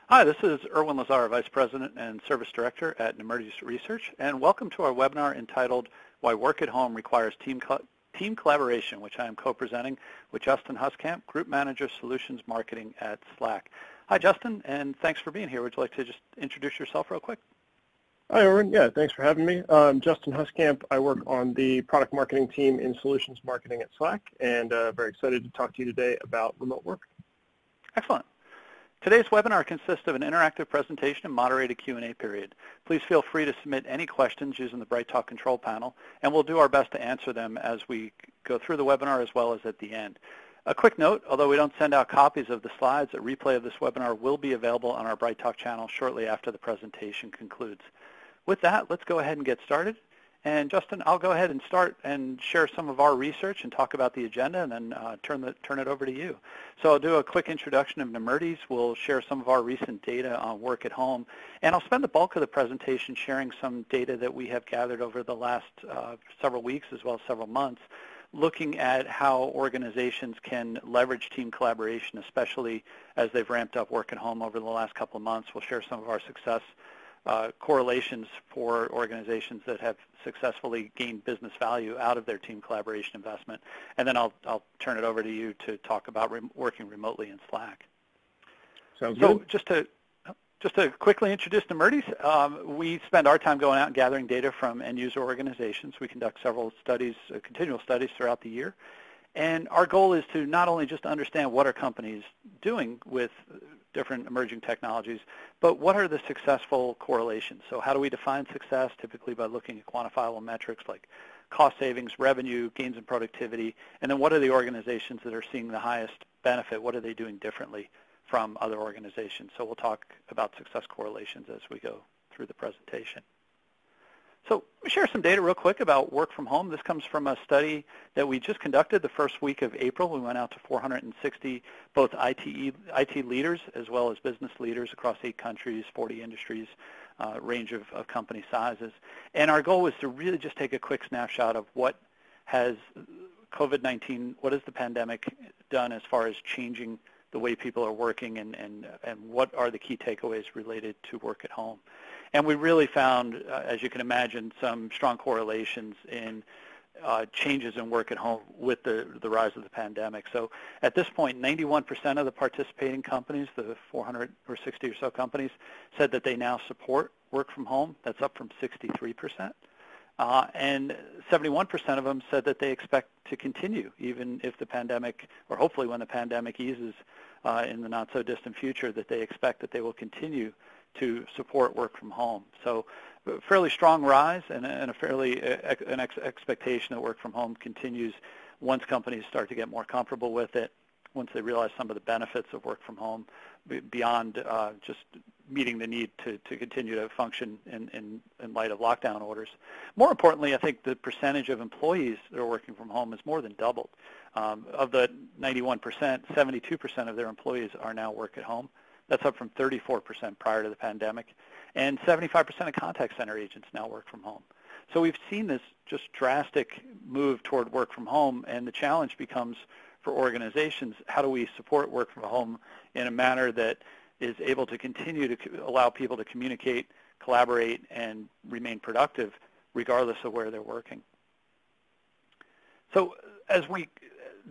Hi, this is Erwin Lazar, Vice President and Service Director at Nemertes Research, and welcome to our webinar entitled Why Work at Home Requires Team Collaboration, which I am co-presenting with Justin Huskamp, Group Manager Solutions Marketing at Slack. Hi, Justin, and thanks for being here. Would you like to just introduce yourself real quick? Hi, Erwin. Yeah, thanks for having me. I'm Justin Huskamp. I work on the product marketing team in Solutions Marketing at Slack, and very excited to talk to you today about remote work. Excellent. Today's webinar consists of an interactive presentation and moderated Q&A period. Please feel free to submit any questions using the BrightTALK control panel, and we'll do our best to answer them as we go through the webinar as well as at the end. A quick note, although we don't send out copies of the slides, a replay of this webinar will be available on our BrightTALK channel shortly after the presentation concludes. With that, let's go ahead and get started. And Justin, I'll go ahead and start and share some of our research and talk about the agenda, and then turn it over to you. So I'll do a quick introduction of Nemertes. We'll share some of our recent data on work at home, and I'll spend the bulk of the presentation sharing some data that we have gathered over the last several weeks as well as several months, looking at how organizations can leverage team collaboration, especially as they've ramped up work at home over the last couple of months. We'll share some of our success correlations for organizations that have successfully gained business value out of their team collaboration investment. And then I'll turn it over to you to talk about working remotely in Slack. Sounds so good. Just to quickly introduce Nemertes, we spend our time going out and gathering data from end-user organizations. We conduct several studies, continual studies throughout the year. And our goal is to not only just understand what are companies doing with different emerging technologies, but what are the successful correlations? So how do we define success? Typically by looking at quantifiable metrics like cost savings, revenue, gains in productivity, and then what are the organizations that are seeing the highest benefit? What are they doing differently from other organizations? So we'll talk about success correlations as we go through the presentation. So let me share some data real quick about work from home. This comes from a study that we just conducted the first week of April. We went out to 460 both IT leaders as well as business leaders across 8 countries, 40 industries, range of company sizes. And our goal was to really just take a quick snapshot of what has COVID-19, what has the pandemic done as far as changing the way people are working, and what are the key takeaways related to work at home. And we really found, as you can imagine, some strong correlations in changes in work at home with the rise of the pandemic. So at this point, 91% of the participating companies, the 460 or so companies, said that they now support work from home. That's up from 63%. And 71% of them said that they expect to continue, even if the pandemic, or hopefully when the pandemic eases in the not-so-distant future, that they expect that they will continue to support work from home. So a fairly strong rise and a fairly expectation that work from home continues once companies start to get more comfortable with it, once they realize some of the benefits of work from home beyond just meeting the need to continue to function in light of lockdown orders. More importantly, I think the percentage of employees that are working from home has more than doubled. Of the 91%, 72% of their employees are now work at home. That's up from 34% prior to the pandemic. And 75% of contact center agents now work from home. So we've seen this just drastic move toward work from home, and the challenge becomes for organizations, how do we support work from home in a manner that is able to continue to allow people to communicate, collaborate, and remain productive regardless of where they're working. So as we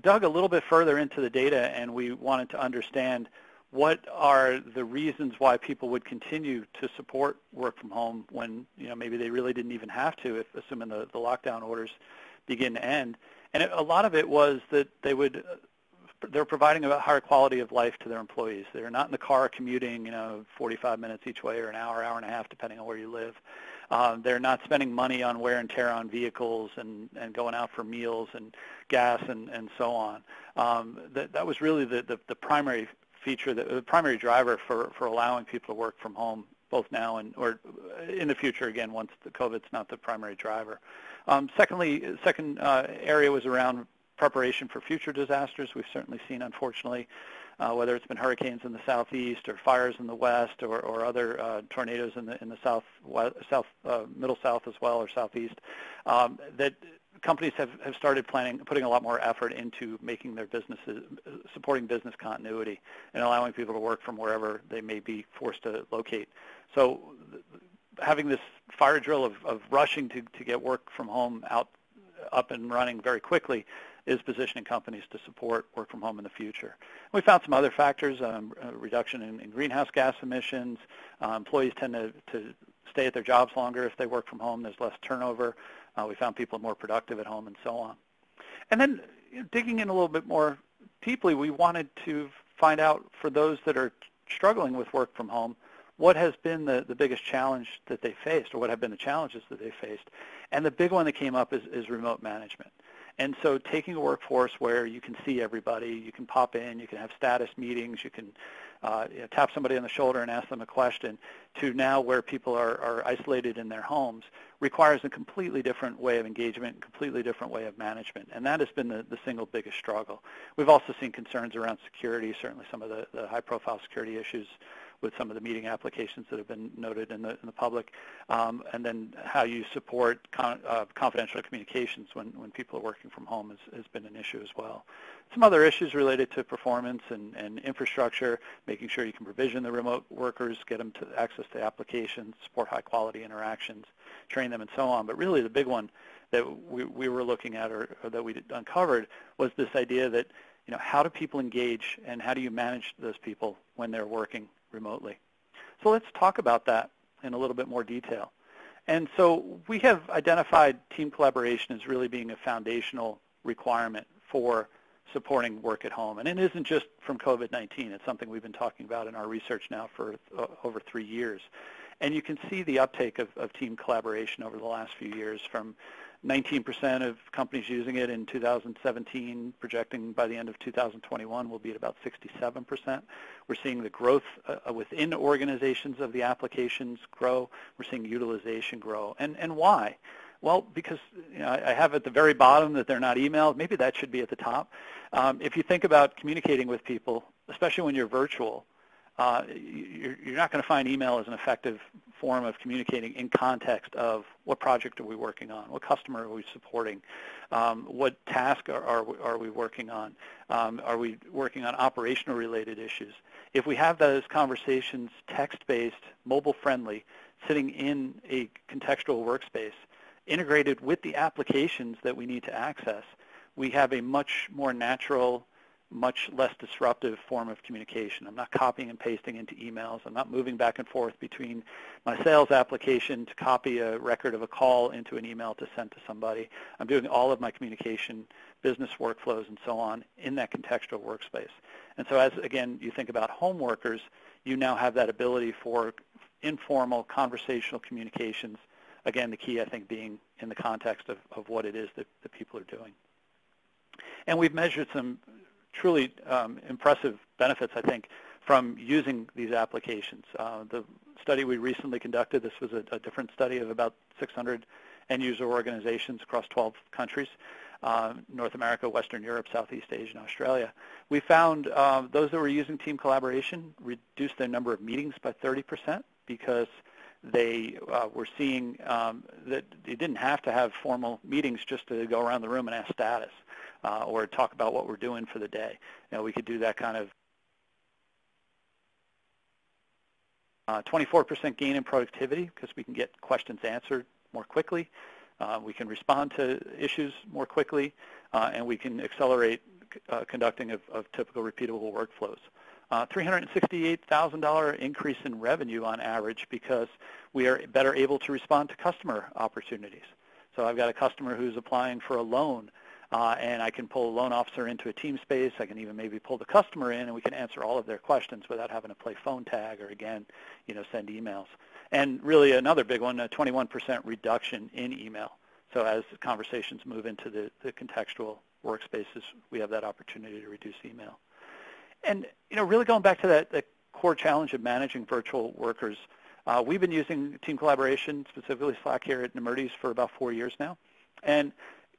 dug a little bit further into the data and we wanted to understand what are the reasons why people would continue to support work from home when maybe they really didn't even have to, if assuming the lockdown orders begin to end. And a lot of it was that they're providing a higher quality of life to their employees. They're not in the car commuting 45 minutes each way or an hour, hour and a half, depending on where you live. They're not spending money on wear and tear on vehicles and going out for meals and gas and so on. That was really the primary feature, the primary driver for allowing people to work from home, both now or in the future, again, once the COVID's not the primary driver. Second area was around preparation for future disasters. We've certainly seen, unfortunately, whether it's been hurricanes in the southeast or fires in the west or other tornadoes in the middle south as well, or southeast, that companies have started putting a lot more effort into making their businesses, supporting business continuity and allowing people to work from wherever they may be forced to locate. So having this fire drill of rushing to get work from home up and running very quickly is positioning companies to support work from home in the future. We found some other factors, reduction in greenhouse gas emissions. Employees tend to stay at their jobs longer if they work from home. There's less turnover. We found people more productive at home and so on. And then digging in a little bit more deeply, we wanted to find out for those that are struggling with work from home, what has been the biggest challenge that they faced, or what have been the challenges that they faced. And the big one that came up is remote management. And so taking a workforce where you can see everybody, you can pop in, you can have status meetings, you can tap somebody on the shoulder and ask them a question, to now where people are isolated in their homes, requires a completely different way of engagement, a completely different way of management. And that has been the single biggest struggle. We've also seen concerns around security, certainly some of the high-profile security issues with some of the meeting applications that have been noted in the public, and then how you support confidential communications when people are working from home has been an issue as well. Some other issues related to performance and infrastructure, making sure you can provision the remote workers, get them to access to applications, support high-quality interactions, train them, and so on. But really the big one that we were looking at, or that we uncovered, was this idea that, how do people engage and how do you manage those people when they're working remotely? So let's talk about that in a little bit more detail. And so we have identified team collaboration as really being a foundational requirement for supporting work at home. And it isn't just from COVID-19. It's something we've been talking about in our research now for over 3 years. And you can see the uptake of team collaboration over the last few years, from 19% of companies using it in 2017, projecting by the end of 2021 will be at about 67%. We're seeing the growth within organizations of the applications grow. We're seeing utilization grow. And why? Well, because I have at the very bottom that they're not emailed. Maybe that should be at the top. If you think about communicating with people, especially when you're virtual, you're not going to find email as an effective form of communicating in context of what project are we working on, what customer are we supporting, what task are we working on, are we working on operational related issues. If we have those conversations text-based, mobile-friendly, sitting in a contextual workspace, integrated with the applications that we need to access, we have a much more natural, much less disruptive form of communication. I'm not copying and pasting into emails. I'm not moving back and forth between my sales application to copy a record of a call into an email to send to somebody. I'm doing all of my communication, business workflows, and so on in that contextual workspace. And so as, again, you think about home workers, you now have that ability for informal conversational communications. Again, the key, I think, being in the context of what it is that people are doing. And we've measured some truly impressive benefits, I think, from using these applications. The study we recently conducted, this was a different study of about 600 end-user organizations across 12 countries, North America, Western Europe, Southeast Asia, and Australia. We found those that were using team collaboration reduced their number of meetings by 30% because they were seeing that they didn't have to have formal meetings just to go around the room and ask status or talk about what we're doing for the day. We could do that kind of 24% gain in productivity because we can get questions answered more quickly. We can respond to issues more quickly, and we can accelerate conducting of typical repeatable workflows. $368,000 increase in revenue on average because we are better able to respond to customer opportunities. So I've got a customer who's applying for a loan, and I can pull a loan officer into a team space. I can even maybe pull the customer in, and we can answer all of their questions without having to play phone tag or, again, send emails. And really another big one, a 21% reduction in email. So as conversations move into the contextual workspaces, we have that opportunity to reduce email. And really going back to that core challenge of managing virtual workers, we've been using team collaboration, specifically Slack here at Nemertes, for about 4 years now. And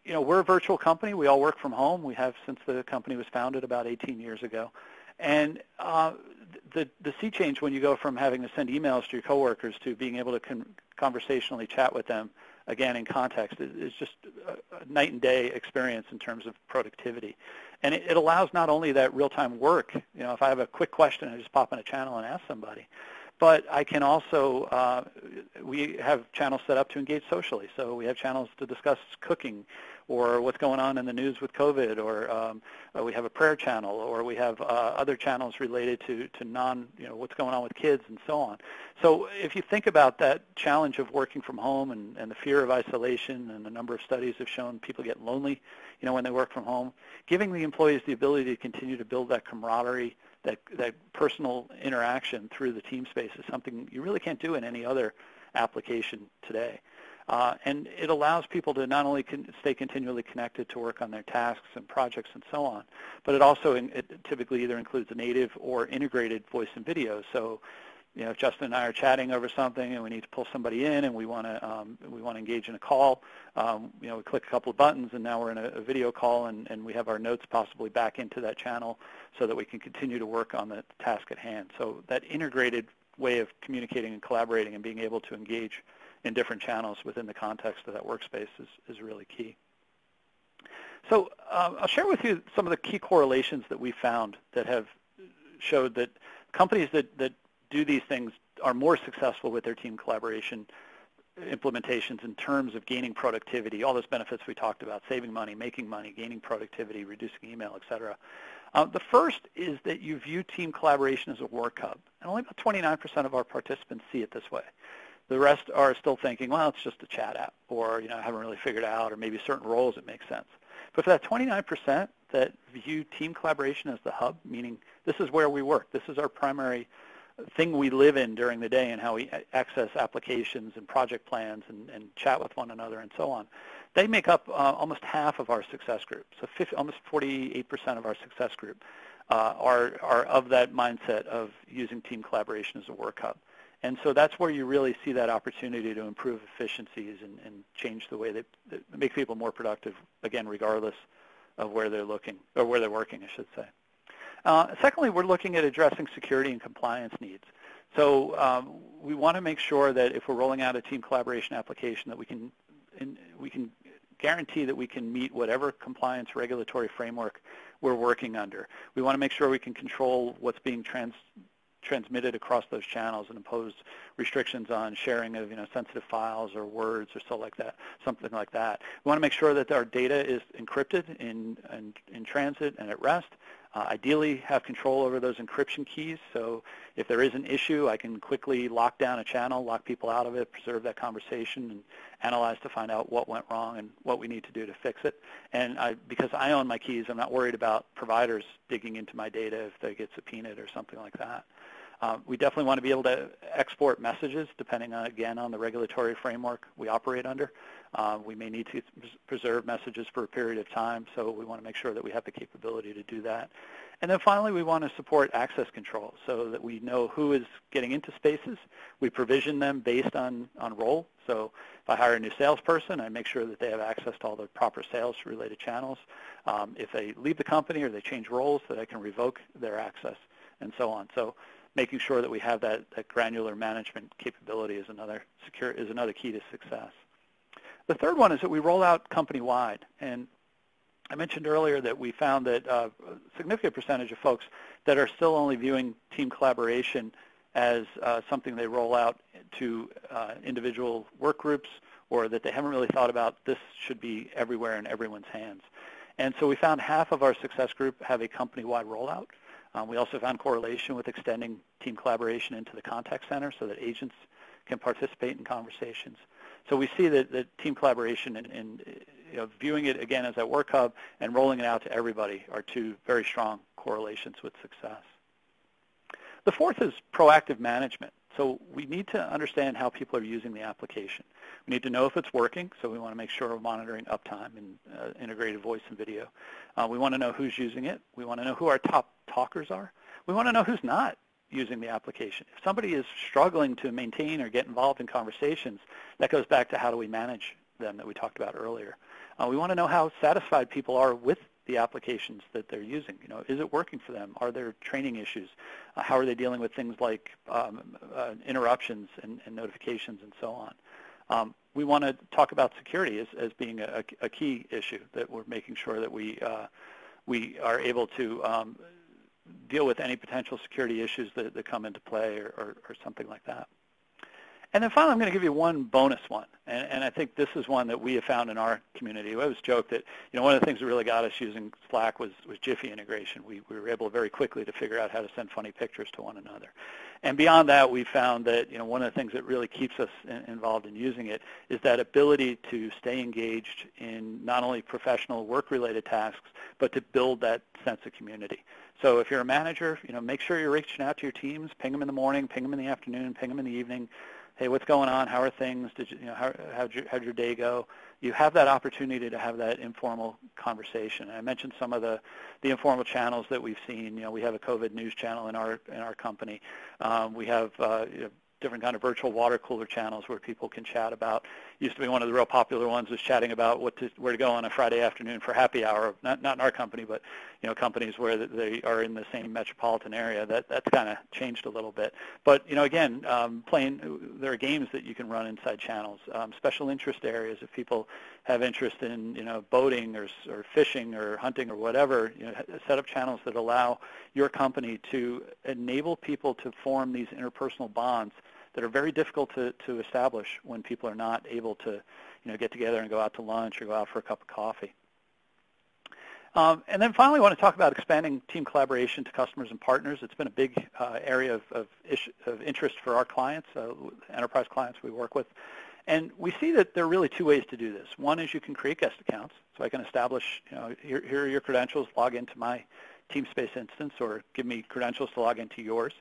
we're a virtual company. We all work from home. We have since the company was founded about 18 years ago. And the sea change when you go from having to send emails to your coworkers to being able to conversationally chat with them again, in context, is just a night and day experience in terms of productivity. And it allows not only that real-time work, if I have a quick question, I just pop in a channel and ask somebody, but I can also, we have channels set up to engage socially. So we have channels to discuss cooking or what's going on in the news with COVID, or we have a prayer channel, or we have other channels related to what's going on with kids and so on. So if you think about that challenge of working from home and the fear of isolation, and a number of studies have shown people get lonely, when they work from home, giving the employees the ability to continue to build that camaraderie, that personal interaction through the team space is something you really can't do in any other application today. And it allows people to not only stay continually connected to work on their tasks and projects and so on, but it typically either includes a native or integrated voice and video. So, if Justin and I are chatting over something and we need to pull somebody in and we want to engage in a call, we click a couple of buttons and now we're in a video call, and we have our notes possibly back into that channel so that we can continue to work on the task at hand. So that integrated way of communicating and collaborating and being able to engage in different channels within the context of that workspace is really key. So I'll share with you some of the key correlations that we found that have showed that companies that do these things are more successful with their team collaboration implementations in terms of gaining productivity, all those benefits we talked about, saving money, making money, gaining productivity, reducing email, et cetera. The first is that you view team collaboration as a work hub, and only about 29% of our participants see it this way. The rest are still thinking, well, it's just a chat app, or I haven't really figured out, or maybe certain roles it makes sense. But for that 29% that view team collaboration as the hub, meaning this is where we work, this is our primary thing we live in during the day and how we access applications and project plans and chat with one another and so on, they make up almost half of our success group. So almost 48% of our success group are of that mindset of using team collaboration as a work hub. And so that's where you really see that opportunity to improve efficiencies and change the way that make people more productive, again, regardless of where they're looking, or where they're working, I should say. Secondly, we're looking at addressing security and compliance needs. So we want to make sure that if we're rolling out a team collaboration application, that we can guarantee that we can meet whatever compliance regulatory framework we're working under. We want to make sure we can control what's being transmitted across those channels and impose restrictions on sharing of sensitive files or words or something like that. We want to make sure that our data is encrypted in transit and at rest. Ideally, have control over those encryption keys, so if there is an issue, I can quickly lock down a channel, lock people out of it, preserve that conversation, and analyze to find out what went wrong and what we need to do to fix it. And because I own my keys, I'm not worried about providers digging into my data if they get subpoenaed or something like that. We definitely want to be able to export messages depending on, again, on the regulatory framework we operate under. We may need to preserve messages for a period of time, so we want to make sure that we have the capability to do that. And then finally, we want to support access control so that we know who is getting into spaces. We provision them based on role. So if I hire a new salesperson, I make sure that they have access to all the proper sales-related channels. If they leave the company or they change roles, that I can revoke their access and so on. So making sure that we have that granular management capability is another key to success. The third one is that we roll out company-wide. And I mentioned earlier that we found that a significant percentage of folks that are still only viewing team collaboration as something they roll out to individual work groups, or that they haven't really thought about this should be everywhere in everyone's hands. And so we found half of our success group have a company-wide rollout. We also found correlation with extending team collaboration into the contact center so that agents can participate in conversations. So we see that team collaboration and viewing it again as a work hub and rolling it out to everybody are two very strong correlations with success. The fourth is proactive management. So we need to understand how people are using the application. We need to know if it's working, so we want to make sure we're monitoring uptime and integrated voice and video. We want to know who's using it. We want to know who our top talkers are. We want to know who's not using the application. If somebody is struggling to maintain or get involved in conversations, that goes back to how do we manage them that we talked about earlier. We want to know how satisfied people are with the applications that they're using. Is it working for them? Are there training issues? How are they dealing with things like interruptions and notifications and so on? We want to talk about security as being a key issue, that we're making sure that we are able to deal with any potential security issues that come into play or something like that. And then finally, I'm going to give you one bonus one, and I think this is one that we have found in our community. I always joke that one of the things that really got us using Slack was Jiffy integration. We were able very quickly to figure out how to send funny pictures to one another. And beyond that, we found that one of the things that really keeps us involved in using it is that ability to stay engaged in not only professional work-related tasks, but to build that sense of community. So if you're a manager, make sure you're reaching out to your teams, ping them in the morning, ping them in the afternoon, ping them in the evening. Hey, what's going on? How are things? How'd your day go? You have that opportunity to have that informal conversation. And I mentioned some of the informal channels that we've seen. We have a COVID news channel in our company. We have different kind of virtual water cooler channels where people can chat about. Used to be one of the real popular ones was chatting about where to go on a Friday afternoon for happy hour. Not in our company, but companies where they are in the same metropolitan area. That's kind of changed a little bit. But again, there are games that you can run inside channels. Special interest areas, if people have interest in boating or fishing or hunting or whatever, set up channels that allow your company to enable people to form these interpersonal bonds that are very difficult to establish when people are not able to get together and go out to lunch or go out for a cup of coffee. And then finally, I want to talk about expanding team collaboration to customers and partners. It's been a big area of interest for our clients, enterprise clients we work with. And we see that there are really two ways to do this. One is you can create guest accounts. So I can establish, here are your credentials, log into my TeamSpace instance, or give me credentials to log into yours.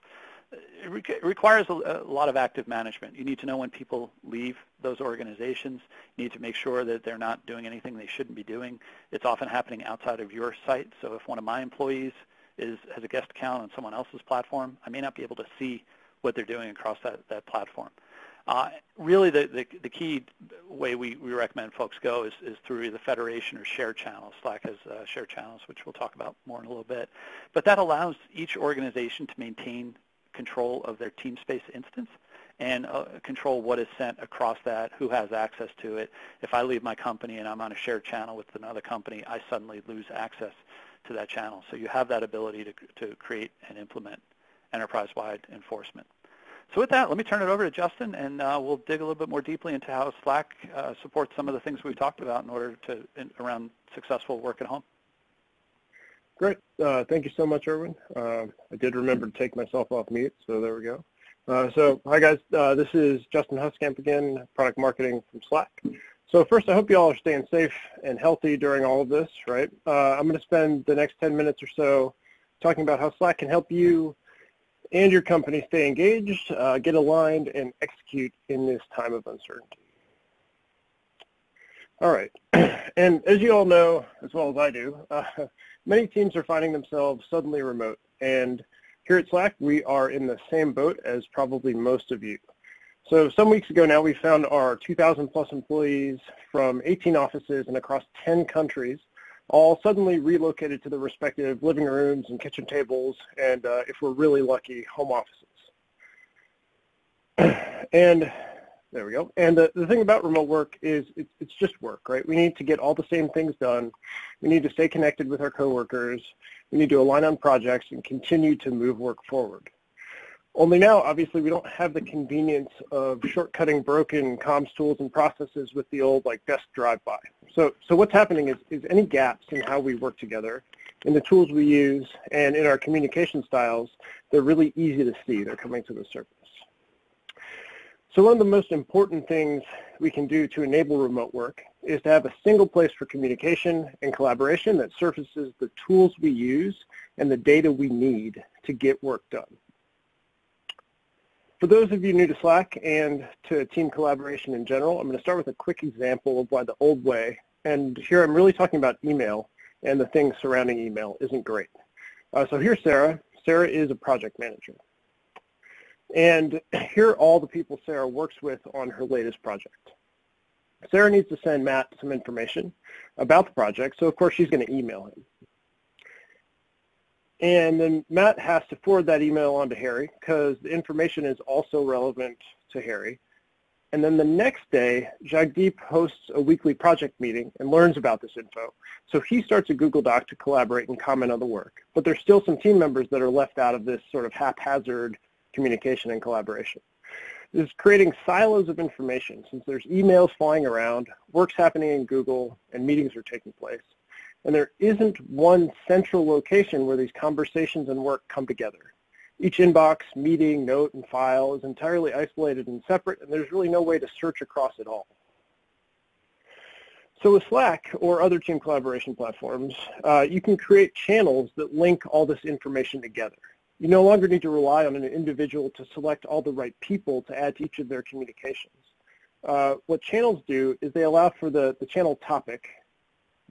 It requires a lot of active management. You need to know when people leave those organizations. You need to make sure that they're not doing anything they shouldn't be doing. It's often happening outside of your site. So if one of my employees has a guest account on someone else's platform, I may not be able to see what they're doing across that platform. Really, the key way we recommend folks go is through either federation or shared channels. Slack has shared channels, which we'll talk about more in a little bit. But that allows each organization to maintain control of their TeamSpace instance and control what is sent across that, who has access to it. If I leave my company and I'm on a shared channel with another company, I suddenly lose access to that channel. So you have that ability to create and implement enterprise-wide enforcement. So with that, let me turn it over to Justin, and we'll dig a little bit more deeply into how Slack supports some of the things we've talked about in order around successful work at home. Great. Thank you so much, Erwin. I did remember to take myself off mute, so there we go. So hi, guys. This is Justin Huskamp again, product marketing from Slack. So first, I hope you all are staying safe and healthy during all of this, right? I'm going to spend the next 10 minutes or so talking about how Slack can help you and your company stay engaged, get aligned, and execute in this time of uncertainty. All right. And as you all know, as well as I do, many teams are finding themselves suddenly remote. And here at Slack, we are in the same boat as probably most of you. So some weeks ago now, we found our 2,000 plus employees from 18 offices and across 10 countries all suddenly relocated to the respective living rooms and kitchen tables, and if we're really lucky, home offices. And there we go. And the thing about remote work is it's just work, right? We need to get all the same things done. We need to stay connected with our coworkers. We need to align on projects and continue to move work forward. Only now, obviously, we don't have the convenience of shortcutting broken comms tools and processes with the old desk drive-by. So what's happening is any gaps in how we work together, in the tools we use, and in our communication styles, they're really easy to see. They're coming to the surface. So one of the most important things we can do to enable remote work is to have a single place for communication and collaboration that surfaces the tools we use and the data we need to get work done. For those of you new to Slack and to team collaboration in general, I'm going to start with a quick example of why the old way, and here I'm really talking about email, and the things surrounding email isn't great. So here's Sarah. Sarah is a project manager. And here are all the people Sarah works with on her latest project. Sarah needs to send Matt some information about the project, so of course she's going to email him. And then Matt has to forward that email on to Harry because the information is also relevant to Harry. And then the next day, Jagdeep hosts a weekly project meeting and learns about this info. So he starts a Google Doc to collaborate and comment on the work. But there's still some team members that are left out of this sort of haphazard communication and collaboration. This is creating silos of information since there's emails flying around, work's happening in Google, and meetings are taking place. And there isn't one central location where these conversations and work come together. Each inbox, meeting, note, and file is entirely isolated and separate, and there's really no way to search across it all. So with Slack or other team collaboration platforms, you can create channels that link all this information together. You no longer need to rely on an individual to select all the right people to add to each of their communications. What channels do is they allow for the channel topic,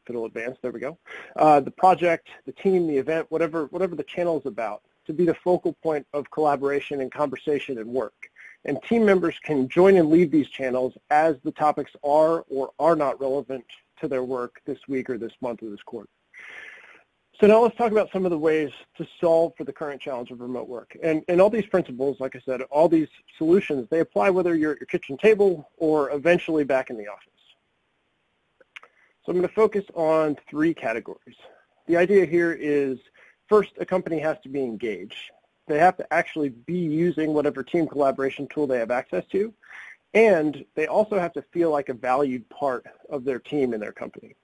if it'll advance, there we go, the project, the team, the event, whatever the channel is about, to be the focal point of collaboration and conversation and work. And team members can join and leave these channels as the topics are or are not relevant to their work this week or this month or this quarter. So now let's talk about some of the ways to solve for the current challenge of remote work. And all these principles, like I said, all these solutions, they apply whether you're at your kitchen table or eventually back in the office. So I'm going to focus on 3 categories. The idea here is, first, a company has to be engaged. They have to actually be using whatever team collaboration tool they have access to, and they also have to feel like a valued part of their team and their company.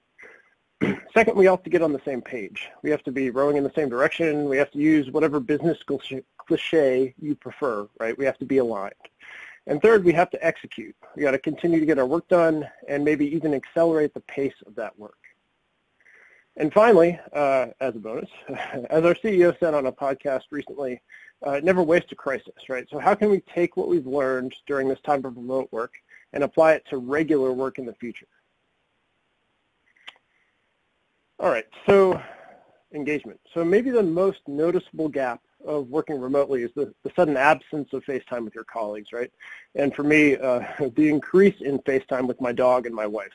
Second, we all have to get on the same page. We have to be rowing in the same direction. We have to use whatever business cliche you prefer, right? We have to be aligned. And third, we have to execute. We got to continue to get our work done and maybe even accelerate the pace of that work. And finally, as a bonus, as our CEO said on a podcast recently, never waste a crisis, right? So how can we take what we've learned during this time of remote work and apply it to regular work in the future? All right, so engagement. So maybe the most noticeable gap of working remotely is the sudden absence of FaceTime with your colleagues, right? And for me, the increase in FaceTime with my dog and my wife.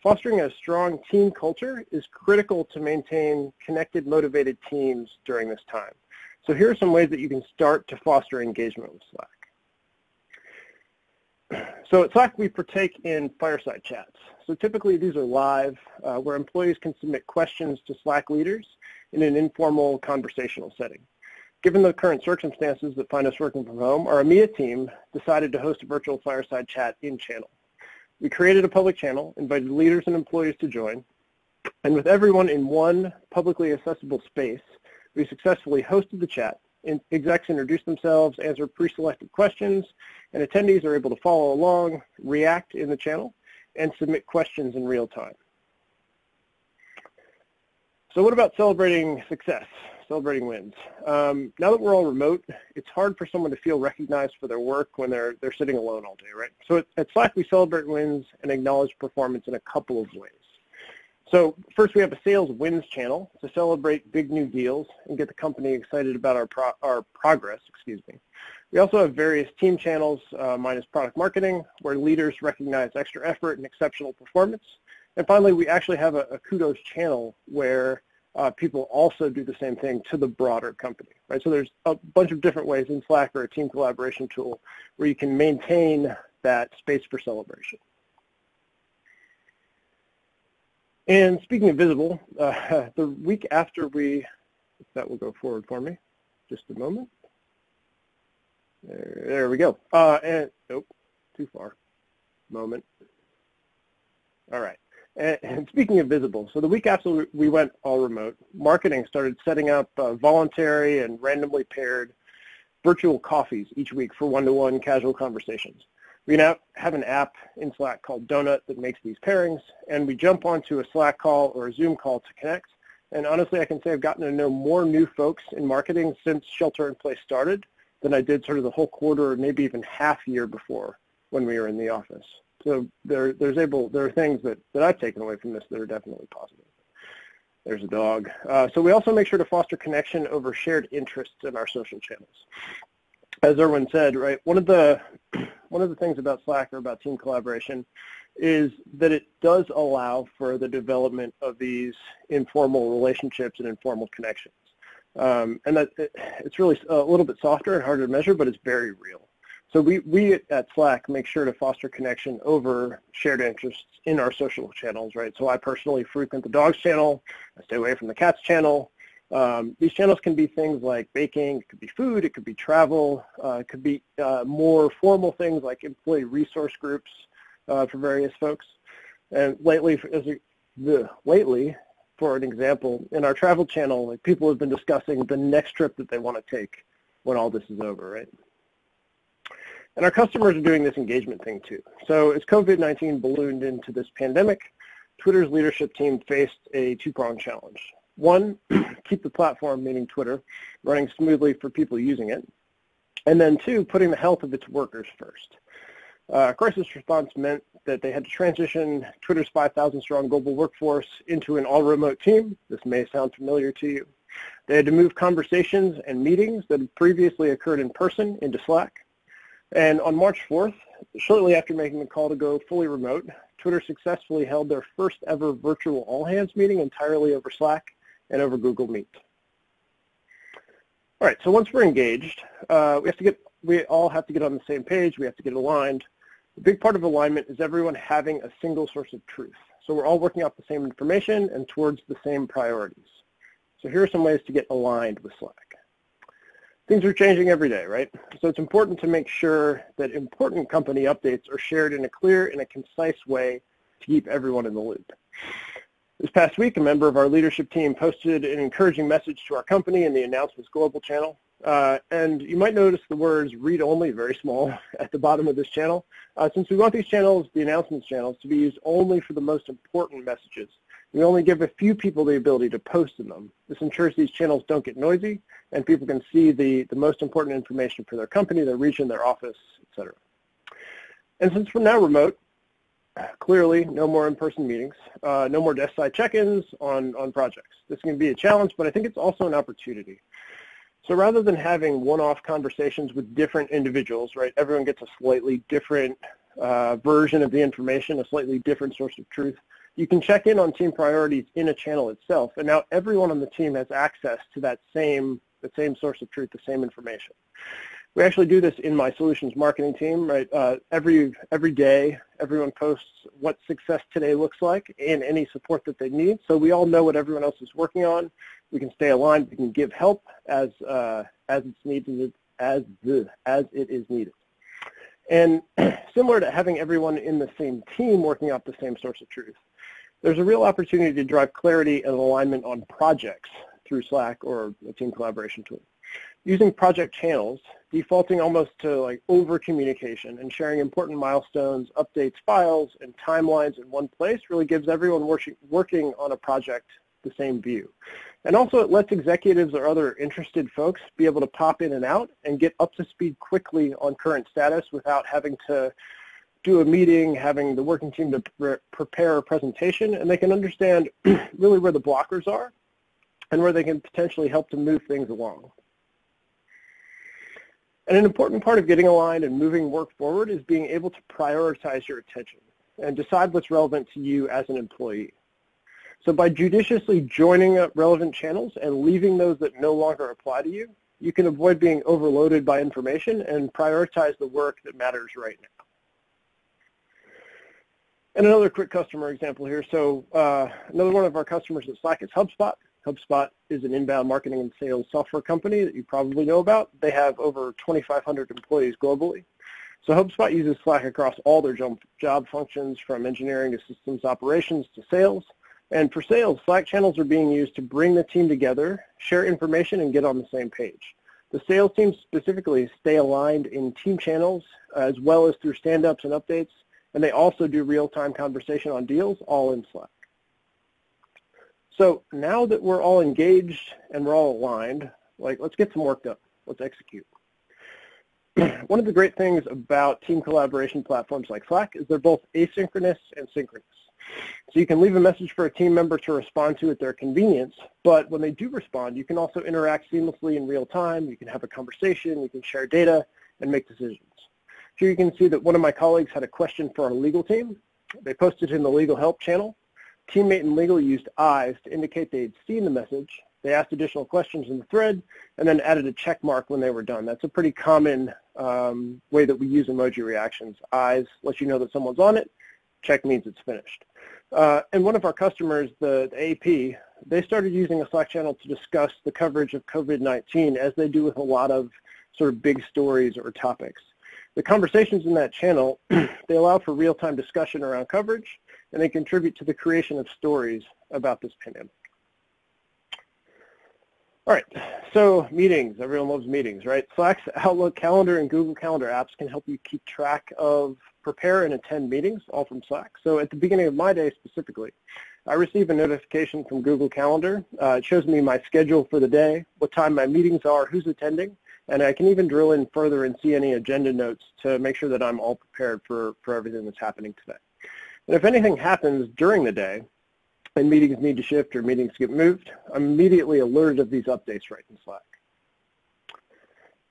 Fostering a strong team culture is critical to maintain connected, motivated teams during this time. So here are some ways that you can start to foster engagement with Slack. So at Slack, we partake in fireside chats. So typically these are live, where employees can submit questions to Slack leaders in an informal conversational setting. Given the current circumstances that find us working from home, our EMEA team decided to host a virtual fireside chat in channel. We created a public channel, invited leaders and employees to join, and with everyone in one publicly accessible space, we successfully hosted the chat. Execs introduce themselves, answer pre-selected questions, and attendees are able to follow along, react in the channel, and submit questions in real time. So what about celebrating success, celebrating wins? Now that we're all remote, it's hard for someone to feel recognized for their work when they're sitting alone all day, right? So at Slack, we celebrate wins and acknowledge performance in a couple of ways. So first, we have a sales wins channel to celebrate big new deals and get the company excited about our progress. We also have various team channels, mine is product marketing, where leaders recognize extra effort and exceptional performance. And finally, we actually have a kudos channel where people also do the same thing to the broader company, right? So there's a bunch of different ways in Slack or a team collaboration tool where you can maintain that space for celebration. And speaking of visible, the week after if that will go forward for me, just a moment. There we go. And nope, too far. Moment. All right. And speaking of visible, so the week after we went all remote, marketing started setting up voluntary and randomly paired virtual coffees each week for one-to-one casual conversations. We now have an app in Slack called Donut that makes these pairings, and we jump onto a Slack call or a Zoom call to connect. And honestly, I can say I've gotten to know more new folks in marketing since Shelter in Place started than I did sort of the whole quarter or maybe even half year before when we were in the office. So there are things that I've taken away from this that are definitely positive. There's a dog. So we also make sure to foster connection over shared interests in our social channels. As Erwin said, right, one of the things about Slack or about team collaboration is that it does allow for the development of these informal relationships and informal connections. And that it's really a little bit softer and harder to measure, but it's very real. So we at Slack make sure to foster connection over shared interests in our social channels, right? So I personally frequent the dogs channel. I stay away from the cats channel. These channels can be things like baking, it could be food, it could be travel, it could be more formal things like employee resource groups for various folks. And lately, for an example, in our travel channel, like people have been discussing the next trip that they want to take when all this is over, right? And our customers are doing this engagement thing too. So as COVID-19 ballooned into this pandemic, Twitter's leadership team faced a two-pronged challenge. One, keep the platform, meaning Twitter, running smoothly for people using it. And then two, putting the health of its workers first. Crisis response meant that they had to transition Twitter's 5,000-strong global workforce into an all-remote team. This may sound familiar to you. They had to move conversations and meetings that had previously occurred in person into Slack. And on March 4th, shortly after making the call to go fully remote, Twitter successfully held their first ever virtual all-hands meeting entirely over Slack and over Google Meet. All right, so once we're engaged, we all have to get on the same page. We have to get aligned. A big part of alignment is everyone having a single source of truth. So we're all working off the same information and towards the same priorities. So here are some ways to get aligned with Slack. Things are changing every day, right? So it's important to make sure that important company updates are shared in a clear and a concise way to keep everyone in the loop. This past week, a member of our leadership team posted an encouraging message to our company in the Announcements Global channel. And you might notice the words read only very small at the bottom of this channel. Since we want these channels, the announcements channels, to be used only for the most important messages, we only give a few people the ability to post in them. This ensures these channels don't get noisy and people can see the most important information for their company, their region, their office, etc. And since we're now remote, clearly no more in-person meetings, no more desk side check-ins on projects. This can be a challenge, but I think it's also an opportunity. So rather than having one-off conversations with different individuals, right, everyone gets a slightly different version of the information, a slightly different source of truth. You can check in on team priorities in a channel itself, and now everyone on the team has access to the same source of truth, the same information. We actually do this in my solutions marketing team, right? Every day, everyone posts what success today looks like and any support that they need, so we all know what everyone else is working on. We can stay aligned. We can give help as it's needed, as it is needed. And similar to having everyone in the same team working off the same source of truth, there's a real opportunity to drive clarity and alignment on projects through Slack or a team collaboration tool. Using project channels, defaulting almost to like over communication and sharing important milestones, updates, files, and timelines in one place really gives everyone working on a project the same view. And also it lets executives or other interested folks be able to pop in and out and get up to speed quickly on current status without having to do a meeting, having the working team to prepare a presentation, and they can understand really where the blockers are and where they can potentially help to move things along. And an important part of getting aligned and moving work forward is being able to prioritize your attention and decide what's relevant to you as an employee. So by judiciously joining up relevant channels and leaving those that no longer apply to you, you can avoid being overloaded by information and prioritize the work that matters right now. And another quick customer example here. So another one of our customers at Slack is HubSpot. HubSpot is an inbound marketing and sales software company that you probably know about. They have over 2,500 employees globally. So HubSpot uses Slack across all their job functions, from engineering to systems operations to sales. And for sales, Slack channels are being used to bring the team together, share information, and get on the same page. The sales team specifically stay aligned in team channels as well as through stand-ups and updates, and they also do real-time conversation on deals, all in Slack. So now that we're all engaged and we're all aligned, let's get some work done. Let's execute. One of the great things about team collaboration platforms like Slack is they're both asynchronous and synchronous. So you can leave a message for a team member to respond to at their convenience, but when they do respond, you can also interact seamlessly in real time. You can have a conversation, you can share data, and make decisions. Here you can see that one of my colleagues had a question for our legal team. They posted in the legal help channel. Teammate in legal used eyes to indicate they'd seen the message, They asked additional questions in the thread and then added a check mark when they were done. That's a pretty common way that we use emoji reactions. Eyes lets you know that someone's on it. Check means it's finished. And one of our customers, the AP, they started using a Slack channel to discuss the coverage of COVID-19 as they do with a lot of sort of big stories or topics. The conversations in that channel, they allow for real-time discussion around coverage, and they contribute to the creation of stories about this pandemic. All right, so meetings. Everyone loves meetings, right? Slack's Outlook Calendar and Google Calendar apps can help you keep track of, prepare, and attend meetings, all from Slack. So at the beginning of my day specifically, I receive a notification from Google Calendar. It shows me my schedule for the day, what time my meetings are, who's attending, and I can even drill in further and see any agenda notes to make sure that I'm all prepared for everything that's happening today. And if anything happens during the day, and meetings need to shift or meetings get moved, I'm immediately alerted of these updates right in Slack.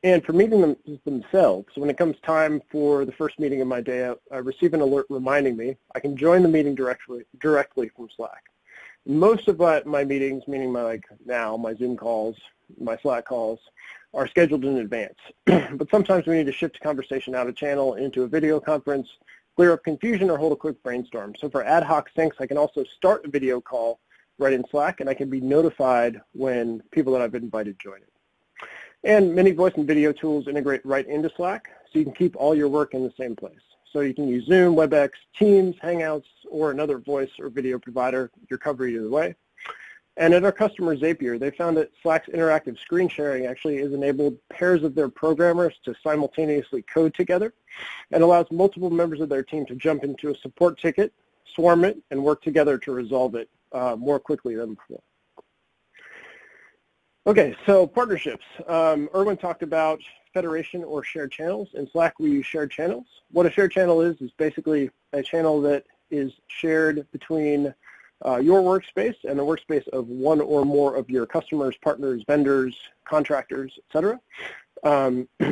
And for meetings themselves, when it comes time for the first meeting of my day, I receive an alert reminding me I can join the meeting directly from Slack. Most of my meetings, meaning my Zoom calls, my Slack calls, are scheduled in advance. But sometimes we need to shift a conversation out of channel into a video conference, clear up confusion, or hold a quick brainstorm. So for ad hoc syncs, I can also start a video call right in Slack, and I can be notified when people that I've invited join it. And many voice and video tools integrate right into Slack, so you can keep all your work in the same place. So you can use Zoom, WebEx, Teams, Hangouts, or another voice or video provider. You're covered either way. And at our customer Zapier, they found that Slack's interactive screen sharing actually has enabled pairs of their programmers to simultaneously code together and allows multiple members of their team to jump into a support ticket, swarm it, and work together to resolve it more quickly than before. Okay, so partnerships. Erwin talked about federation or shared channels. In Slack, we use shared channels. What a shared channel is basically a channel that is shared between your workspace and the workspace of one or more of your customers, partners, vendors, contractors, etc.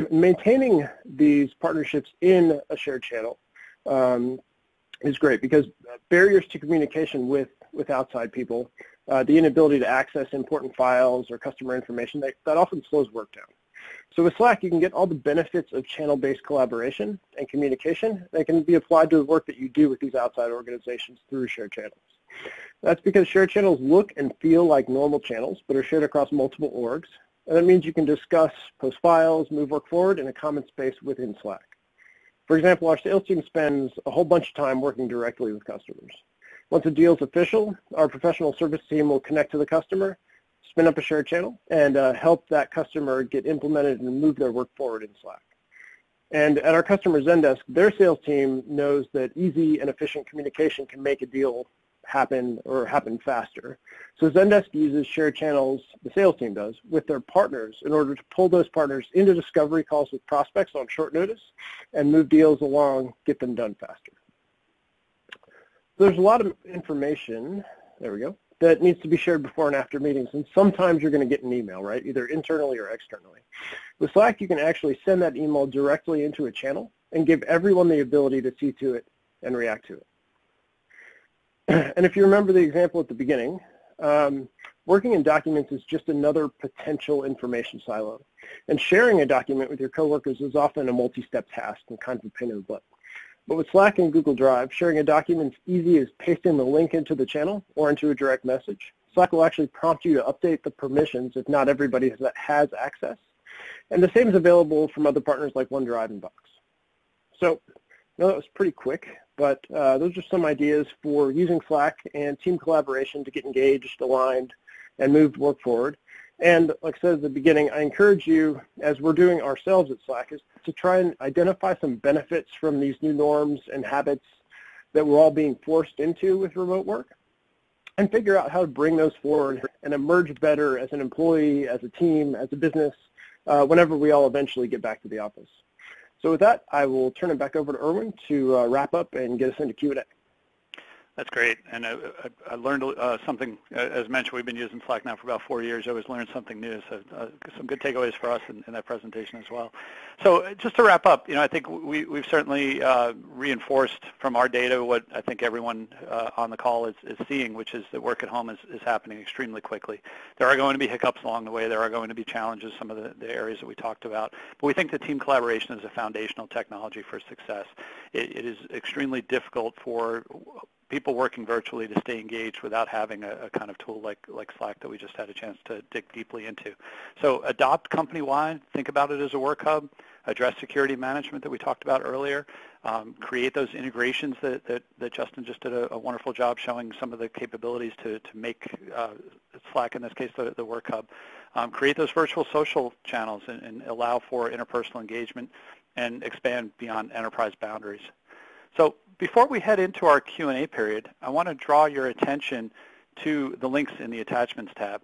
Maintaining these partnerships in a shared channel is great because barriers to communication with outside people, the inability to access important files or customer information, that often slows work down. So with Slack, you can get all the benefits of channel-based collaboration and communication that can be applied to the work that you do with these outside organizations through shared channels. That's because shared channels look and feel like normal channels, but are shared across multiple orgs. And that means you can discuss, post files, move work forward in a common space within Slack. For example, our sales team spends a whole bunch of time working directly with customers. Once a deal is official, our professional service team will connect to the customer, spin up a shared channel, and help that customer get implemented and move their work forward in Slack. And at our customer Zendesk, their sales team knows that easy and efficient communication can make a deal happen faster. So Zendesk uses shared channels, the sales team does, with their partners in order to pull those partners into discovery calls with prospects on short notice and move deals along, get them done faster. There's a lot of information, there we go, that needs to be shared before and after meetings, and sometimes you're going to get an email, right, either internally or externally. With Slack, you can actually send that email directly into a channel and give everyone the ability to see to it and react to it. And if you remember the example at the beginning, working in documents is just another potential information silo. And sharing a document with your coworkers is often a multi-step task and kind of a pain in the butt. But with Slack and Google Drive, sharing a document is easy as pasting the link into the channel or into a direct message. Slack will actually prompt you to update the permissions if not everybody has access. And the same is available from other partners like OneDrive and Box. So I know that was pretty quick, but those are some ideas for using Slack and team collaboration to get engaged, aligned, and move work forward. And like I said at the beginning, I encourage you, as we're doing ourselves at Slack, is to try and identify some benefits from these new norms and habits that we're all being forced into with remote work, and figure out how to bring those forward and emerge better as an employee, as a team, as a business, whenever we all eventually get back to the office. So with that, I will turn it back over to Erwin to wrap up and get us into Q&A. That's great, and I learned something. As mentioned, we've been using Slack now for about 4 years. I always learn something new, so some good takeaways for us in that presentation as well. So just to wrap up, I think we've certainly reinforced from our data what I think everyone on the call is seeing, which is that work at home is happening extremely quickly. There are going to be hiccups along the way. There are going to be challenges, some of the areas that we talked about. But we think that team collaboration is a foundational technology for success. It is extremely difficult for people working virtually to stay engaged without having a kind of tool like Slack that we just had a chance to dig deeply into. So adopt company-wide, think about it as a work hub, address security management that we talked about earlier, create those integrations that Justin just did a wonderful job showing some of the capabilities to make Slack, in this case, the work hub. Create those virtual social channels and allow for interpersonal engagement and expand beyond enterprise boundaries. So before we head into our Q&A period, I want to draw your attention to the links in the Attachments tab.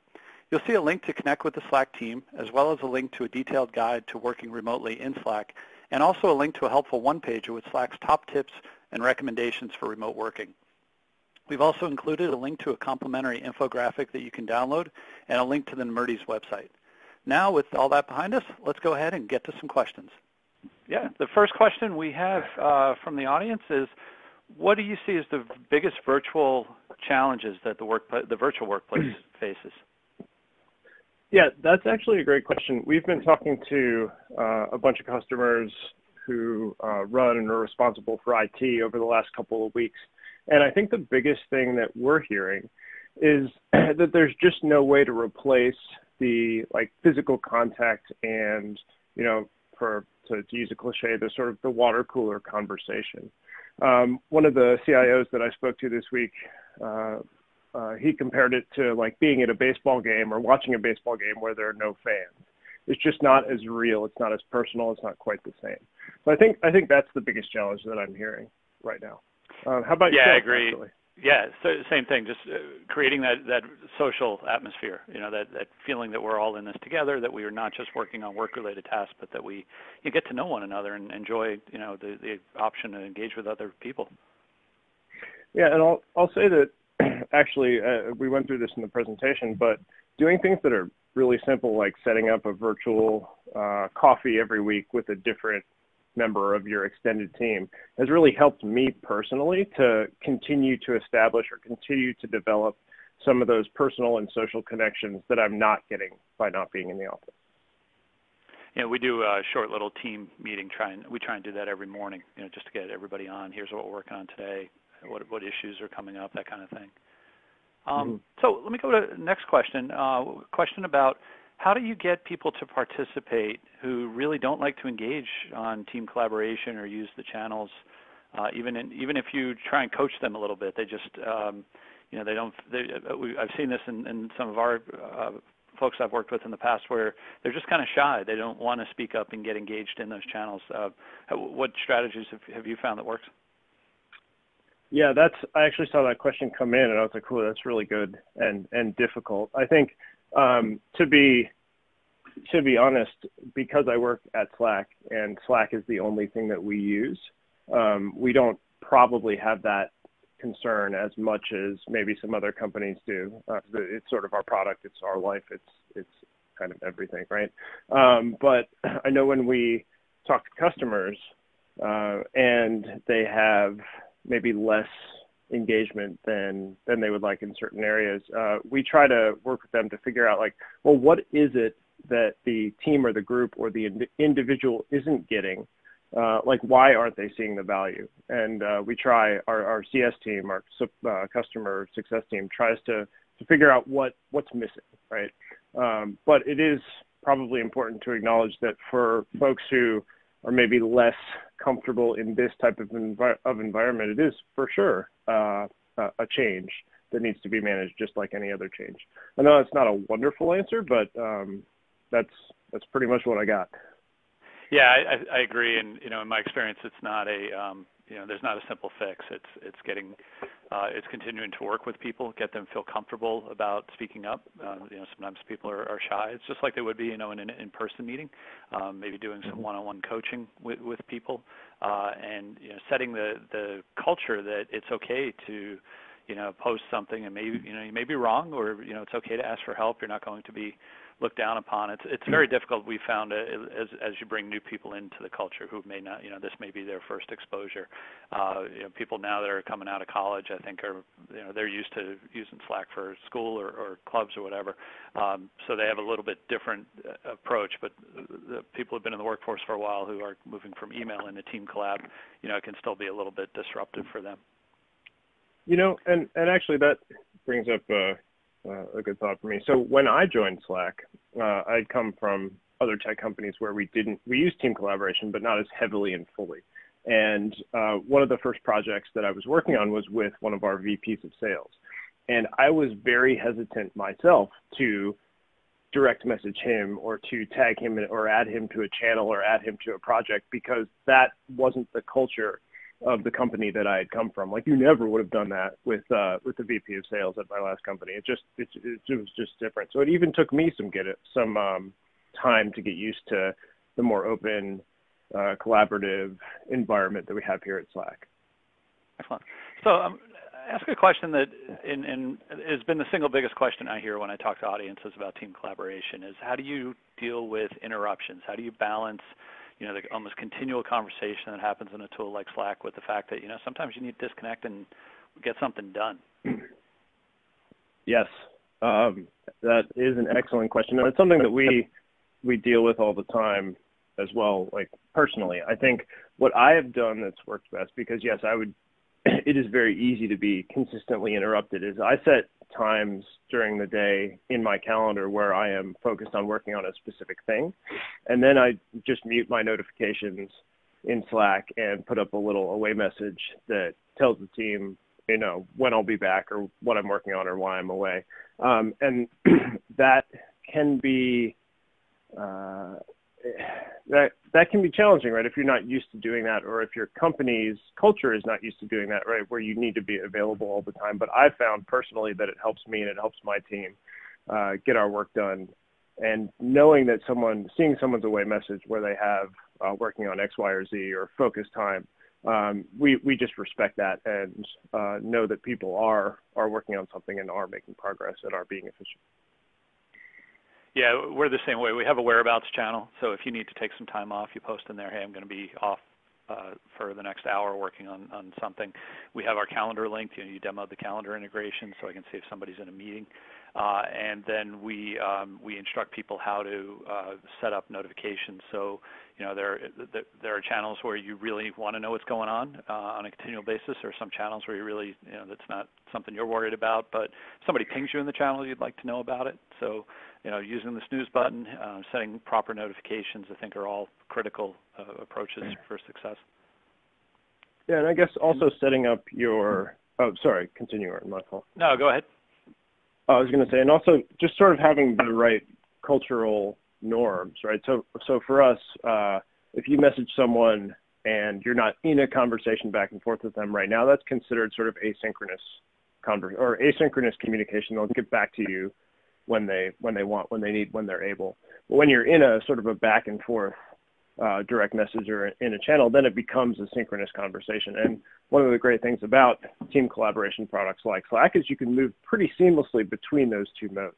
You'll see a link to connect with the Slack team, as well as a link to a detailed guide to working remotely in Slack, and also a link to a helpful one-pager with Slack's top tips and recommendations for remote working. We've also included a link to a complimentary infographic that you can download and a link to the Nemertes website. Now, with all that behind us, let's go ahead and get to some questions. Yeah, the first question we have from the audience is, what do you see as the biggest virtual challenges that the virtual workplace faces? Yeah, that's actually a great question. We've been talking to a bunch of customers who run and are responsible for IT over the last couple of weeks. And I think the biggest thing that we're hearing is that there's just no way to replace the physical contact and, to use a cliche, the sort of the water cooler conversation. One of the CIOs that I spoke to this week, he compared it to being at a baseball game or watching a baseball game where there are no fans. It's just not as real. It's not as personal. It's not quite the same. So I think that's the biggest challenge that I'm hearing right now. How about yourself? Yeah, I agree. Actually? Yeah, so same thing, just creating that social atmosphere, that feeling that we're all in this together, that we are not just working on work-related tasks, but that you get to know one another and enjoy, the option to engage with other people. Yeah, and I'll say that actually we went through this in the presentation, but doing things that are really simple, like setting up a virtual coffee every week with a different member of your extended team, has really helped me personally to continue to establish or continue to develop some of those personal and social connections that I'm not getting by not being in the office. Yeah, we do a short little team meeting. We try and do that every morning, just to get everybody on. Here's what we're working on today, what issues are coming up, that kind of thing. So let me go to the next question. Question about, how do you get people to participate who really don't like to engage on team collaboration or use the channels? Even if you try and coach them a little bit, they just, they don't. I've seen this in some of our folks I've worked with in the past, where they're just kind of shy. They don't want to speak up and get engaged in those channels. What strategies have you found that works? Yeah, I actually saw that question come in, and I was like, cool, that's really good and difficult. I think. To be honest, because I work at Slack and Slack is the only thing that we use, we don't probably have that concern as much as maybe some other companies do. It's sort of our product, it's our life, it's kind of everything, right? But I know when we talk to customers and they have maybe less engagement than they would like in certain areas, we try to work with them to figure out what is it that the team or the group or the individual isn't getting? Why aren't they seeing the value? And we try, our CS team, our customer success team tries to figure out what's missing, right? But it is probably important to acknowledge that for folks who are maybe less comfortable in this type of environment, it is for sure a change that needs to be managed just like any other change. I know it's not a wonderful answer, but that's pretty much what I got. Yeah, I agree, and in my experience, it's not there's not a simple fix. It's continuing to work with people, get them feel comfortable about speaking up. Sometimes people are shy. It's just like they would be, in an in-person meeting. Maybe doing some one-on-one coaching with people, and setting the culture that it's okay to post something, and maybe you may be wrong, or it's okay to ask for help. You're not going to be looked down upon. It's very difficult. We found as you bring new people into the culture who may not, this may be their first exposure. People now that are coming out of college, I think are, they're used to using Slack for school or clubs or whatever. So they have a little bit different approach. But the people who've been in the workforce for a while who are moving from email into team collab, it can still be a little bit disruptive for them. And actually that brings up a good thought for me. So when I joined Slack, I'd come from other tech companies where we used team collaboration, but not as heavily and fully. And one of the first projects that I was working on was with one of our VPs of sales. And I was very hesitant myself to direct message him or to tag him or add him to a channel or add him to a project, because that wasn't the culture of the company that I had come from. Like, you never would have done that with the VP of sales at my last company. It was just different. So it even took me some time to get used to the more open, collaborative environment that we have here at Slack. Excellent. So ask a question that has been the single biggest question I hear when I talk to audiences about team collaboration is, how do you deal with interruptions? How do you balance the almost continual conversation that happens in a tool like Slack with the fact that, sometimes you need to disconnect and get something done? Yes, that is an excellent question. And it's something that we deal with all the time as well, like personally. I think what I have done that's worked best, because yes, it is very easy to be consistently interrupted, is I set times during the day in my calendar where I am focused on working on a specific thing. And then I just mute my notifications in Slack and put up a little away message that tells the team, when I'll be back or what I'm working on or why I'm away. And that can be, that can be challenging, right? If you're not used to doing that, or if your company's culture is not used to doing that, right? Where you need to be available all the time. But I've found personally that it helps me and it helps my team get our work done. And knowing that seeing someone's away message where they have working on X, Y, or Z or focus time, we just respect that and know that people are working on something and are making progress and are being efficient. Yeah, we're the same way. We have a whereabouts channel, so if you need to take some time off, you post in there, hey, I'm going to be off for the next hour working on something. We have our calendar linked. You demoed the calendar integration, so I can see if somebody's in a meeting. And then we instruct people how to set up notifications. So there are channels where you really want to know what's going on a continual basis, or some channels where you really that's not something you're worried about, but somebody pings you in the channel, you'd like to know about it. So using the snooze button, setting proper notifications, I think are all critical approaches for success. Yeah, and I guess also setting up your. Oh, sorry, continue, Aaron. My fault. No, go ahead. I was going to say, and also just sort of having the right cultural norms, right? So for us, if you message someone and you're not in a conversation back and forth with them right now, that's considered sort of asynchronous asynchronous communication. They'll get back to you when they want, when they need, when they're able. But when you're in a sort of a back and forth direct message or in a channel, then it becomes a synchronous conversation. And one of the great things about team collaboration products like Slack is you can move pretty seamlessly between those two modes.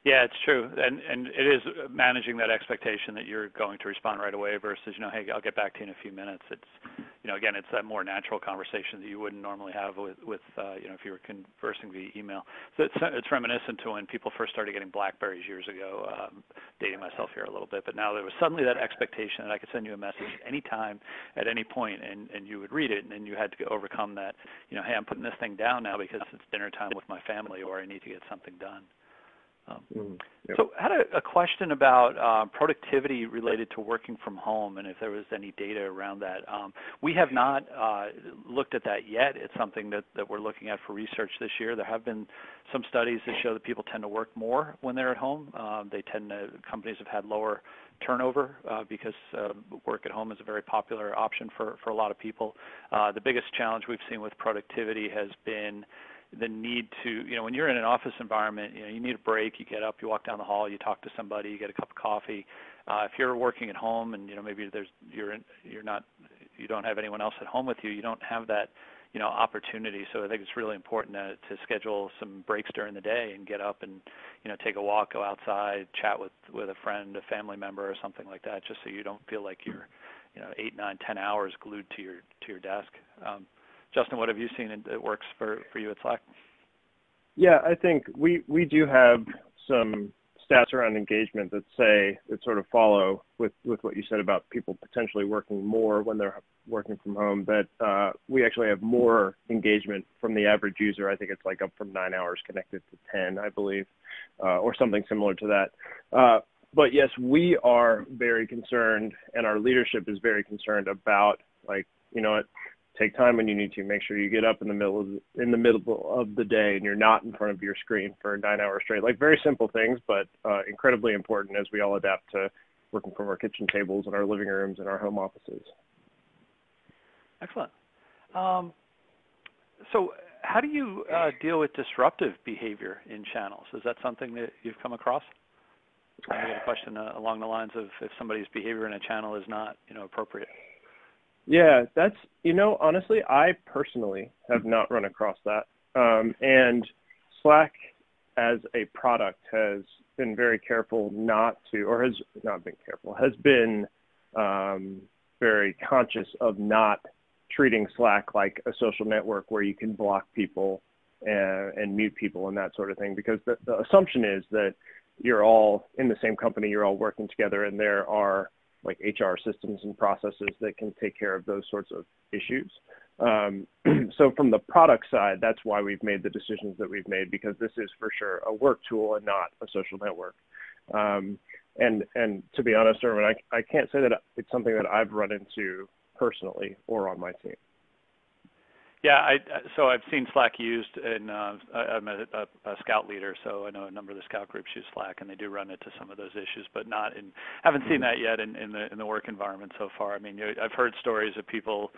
Yeah, it's true, and it is managing that expectation that you're going to respond right away versus, hey, I'll get back to you in a few minutes. It's, again, it's that more natural conversation that you wouldn't normally have with if you were conversing via email. So it's reminiscent to when people first started getting BlackBerries years ago, dating myself here a little bit, but now there was suddenly that expectation that I could send you a message anytime, at any point, and you would read it, and then you had to overcome that, hey, I'm putting this thing down now because it's dinner time with my family, or I need to get something done. Yep. So I had a question about productivity related to working from home and if there was any data around that. We have not looked at that yet. It's something that we're looking at for research this year. There have been some studies that show that people tend to work more when they're at home. Companies have had lower turnover because work at home is a very popular option for a lot of people. The biggest challenge we've seen with productivity has been the need to, when you're in an office environment, you need a break, you get up, you walk down the hall, you talk to somebody, you get a cup of coffee. If you're working at home and, maybe you don't have anyone else at home with you, you don't have that, opportunity. So I think it's really important to schedule some breaks during the day and get up and, take a walk, go outside, chat with a friend, a family member or something like that, just so you don't feel like you're, 8, 9, 10 hours glued to your desk. Justin, what have you seen that works for you at Slack? Yeah, I think we do have some stats around engagement that sort of follow with what you said about people potentially working more when they're working from home, that we actually have more engagement from the average user. I think it's like up from 9 hours connected to 10, I believe, or something similar to that. But yes, we are very concerned, and our leadership is very concerned about, take time when you need to. Make sure you get up in the middle of the day and you're not in front of your screen for 9 hours straight. Like, very simple things, but incredibly important as we all adapt to working from our kitchen tables and our living rooms and our home offices. Excellent. So how do you deal with disruptive behavior in channels? Is that something that you've come across? I got a question along the lines of if somebody's behavior in a channel is not, appropriate. Yeah, that's, honestly, I personally have not run across that. And Slack as a product has been very careful has been very conscious of not treating Slack like a social network where you can block people and mute people and that sort of thing, because the assumption is that you're all in the same company, you're all working together, and there are like HR systems and processes that can take care of those sorts of issues. So from the product side, that's why we've made the decisions that we've made, because this is for sure a work tool and not a social network. And to be honest, Erwin, I can't say that it's something that I've run into personally or on my team. Yeah, so I've seen Slack used, and I'm a Scout leader, so I know a number of the Scout groups use Slack, and they do run into some of those issues, but haven't seen that yet in the work environment so far. I mean, I've heard stories of people,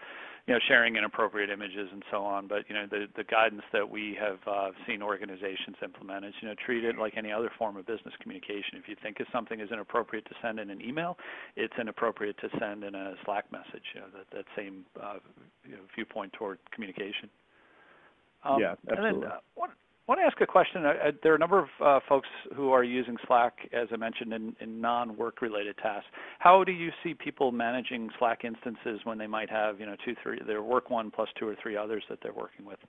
sharing inappropriate images and so on, but the guidance that we have seen organizations implement is, treat it like any other form of business communication. If you think something is inappropriate to send in an email, it's inappropriate to send in a Slack message. That same viewpoint toward communication. Yeah, absolutely. And then I want to ask a question. There are a number of folks who are using Slack, as I mentioned, in non-work related tasks. How do you see people managing Slack instances when they might have, 2, 3, their work one plus 2 or 3 others that they're working with?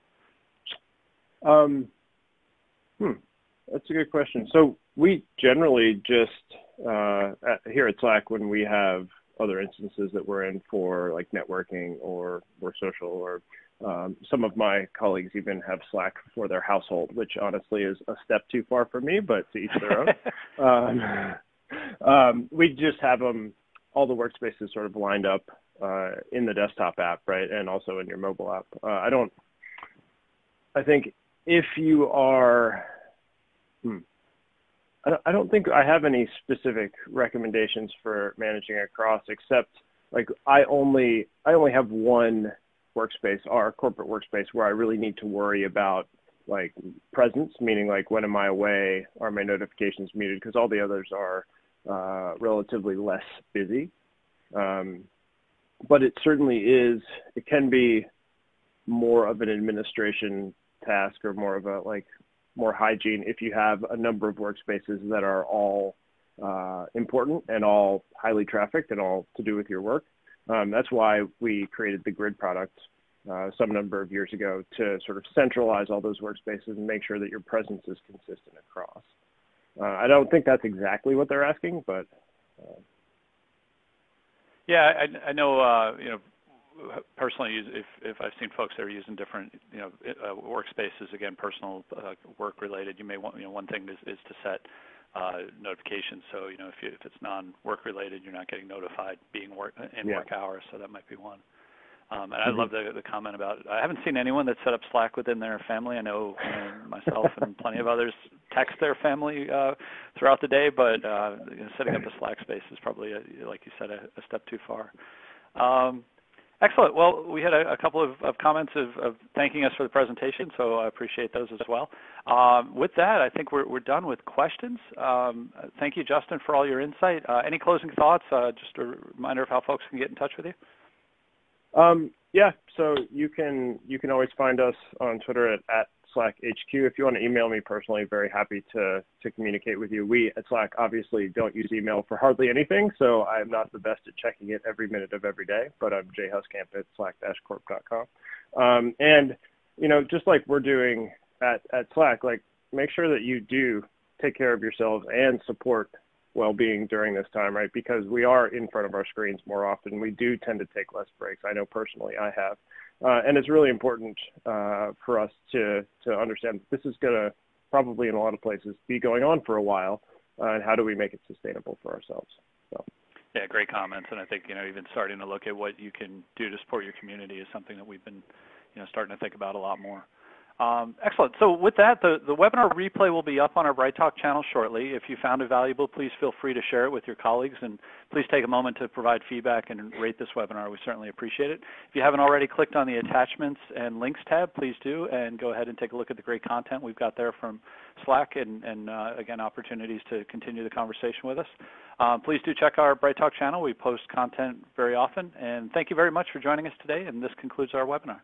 That's a good question. So we generally just, here at Slack, when we have other instances that we're in for like networking or work social, or some of my colleagues even have Slack for their household, which honestly is a step too far for me, but to each their own. We just have all the workspaces sort of lined up in the desktop app, right, and also in your mobile app. I think if you are, I don't think I have any specific recommendations for managing across, except like I only have one workspace, our corporate workspace, where I really need to worry about like presence, meaning like when am I away, are my notifications muted, because all the others are relatively less busy. But it certainly is, it can be more of an administration task or more of a more hygiene if you have a number of workspaces that are all important and all highly trafficked and all to do with your work. That's why we created the Grid product some number of years ago, to sort of centralize all those workspaces and make sure that your presence is consistent across. I don't think that's exactly what they're asking, but. Yeah, I know, personally, if I've seen folks that are using different, workspaces, again, personal work related, you may want, one thing is to set notifications. So, if it's non-work related, you're not getting notified being work hours. So that might be one. And I love the comment about, I haven't seen anyone that set up Slack within their family. I know myself and plenty of others text their family throughout the day, but setting up a Slack space is probably, like you said, a step too far. Excellent. Well, we had a couple of comments of thanking us for the presentation, so I appreciate those as well. With that, I think we're done with questions. Thank you, Justin, for all your insight. Any closing thoughts? Just a reminder of how folks can get in touch with you. Yeah, so you can always find us on Twitter at SlackHQ. If you want to email me personally, very happy to communicate with you. We at Slack obviously don't use email for hardly anything, so I'm not the best at checking it every minute of every day, but I'm jhuskamp at slack-corp.com. And, just like we're doing at Slack, like make sure that you do take care of yourselves and support well-being during this time, right? Because we are in front of our screens more often. We do tend to take less breaks. I know personally I have. And it's really important for us to understand this is going to probably in a lot of places be going on for a while. And how do we make it sustainable for ourselves? So. Yeah, great comments. And I think, even starting to look at what you can do to support your community is something that we've been, starting to think about a lot more. Excellent. So with that, the webinar replay will be up on our BrightTALK channel shortly. If you found it valuable, please feel free to share it with your colleagues, and please take a moment to provide feedback and rate this webinar. We certainly appreciate it. If you haven't already clicked on the attachments and links tab, please do, and go ahead and take a look at the great content we've got there from Slack and again, opportunities to continue the conversation with us. Please do check our BrightTALK channel. We post content very often, and thank you very much for joining us today, and this concludes our webinar.